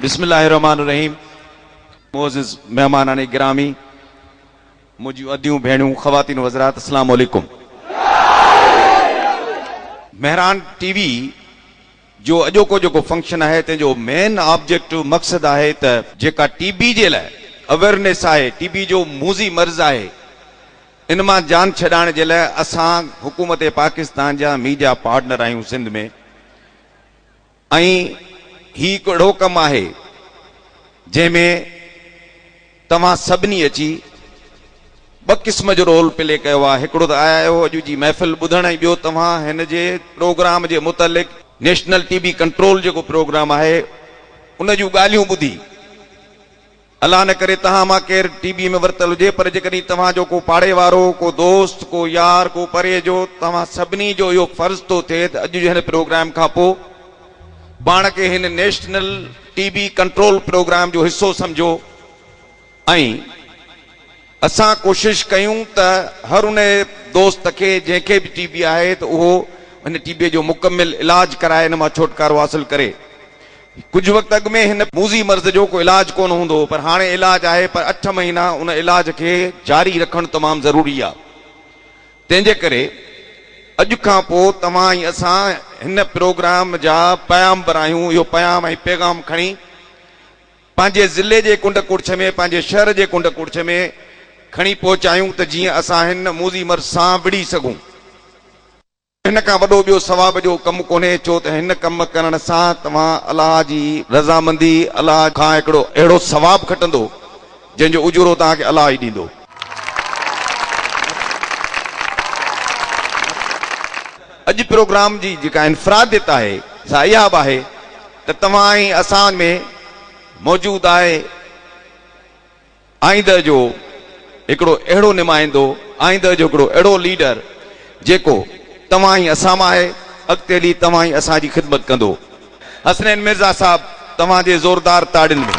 बिस्मिल्लाहिर्रहमानिर्रहीम। मोअज़्ज़िज़ मेहमानान गिरामी, मुझी अदियूं भेणियूं, ख़वातीन वज़रात, अस्सलामु अलैकुम। मेहरान टीवी जो अॼोको जेको फंक्शन है तंहिंजो मेन ऑब्जेक्टिव मक़सद है त जेका टीबी जे लाइ अवेयरनेस है, टीबी जो मूज़ी मर्ज़ है, इन मां जान छॾाइण जे लाइ असां हुकूमत पाकिस्तान जा मीडिया पार्टनर आहियूं सिंध में। ऐं ही हिकु अहिड़ो कमु आहे जंहिंमें तव्हां सभिनी अची ॿ क़िस्म जो रोल प्ले कयो आहे। हिकिड़ो त आया आहियो अॼु जी महफ़िल ॿुधण, ऐं ॿियो तव्हां हिन जे प्रोग्राम जे मुतलिक़ नेशनल टीबी कंट्रोल जेको प्रोग्राम आहे उन जूं ॻाल्हियूं ॿुधी। अलाह न करे तव्हां मां केरु टीबी में वरितल हुजे, पर जेकॾहिं तव्हांजो को पाड़े वारो, को दोस्त, को यार, को परे जो, तव्हां सभिनी जो इहो फर्ज़ थो थिए त अॼु जे हिन प्रोग्राम खां पोइ पाण खे हिन नेशनल टीबी कंट्रोल प्रोग्राम जो हिस्सो समझो। ऐं असां कोशिश कयूं त हर उन दोस्त खे जंहिंखे बि टीबी आहे त उहो हिन टीबी जो मुकमिल इलाज कराए, हिन मां छुटकारो हासिल करे। कुछ वक्त अॻु में हिन मूज़ी मर्ज़ जो को इलाज कोन हूंदो, पर हाणे इलाज आहे, पर 8 महीना उन इलाज खे जारी रखणु तमामु ज़रूरी आहे। तंहिंजे करे अॼु खां पोइ तव्हां ऐं असां हिन प्रोग्राम जा पयामबर आहियूं। इहो पयाम ऐं पैगाम खणी पंहिंजे ज़िले जे कुंड कुड़छ में, पंहिंजे शहर जे कुंड कुड़छ में खणी पहुचायूं त जीअं असां हिन मूज़ी मर्ज़ सां विड़ी सघूं। हिन खां वॾो ॿियो सवाब जो कमु कोन्हे, छो त हिन कमु करण सां तव्हां अलाह जी रज़ामंदी, अलाह खां हिकिड़ो अहिड़ो सवाब खटंदो जंहिंजो उजरो तव्हांखे अलाह ई ॾींदो। अॼु प्रोग्राम जी जेका इनफरादियत आहे सा इहा बि आहे त तव्हां ऐं असां में मौजूदु आहे आईंदह जो हिकिड़ो अहिड़ो नुमाइंदो, आईंदह जो हिकिड़ो अहिड़ो लीडर जेको तव्हां ई असां मां आहे, अॻिते हली तव्हां ई असांजी ख़िदमत कंदो। हसनैन मिर्ज़ा साहब, तव्हांजे ज़ोरदार ताड़ियुनि में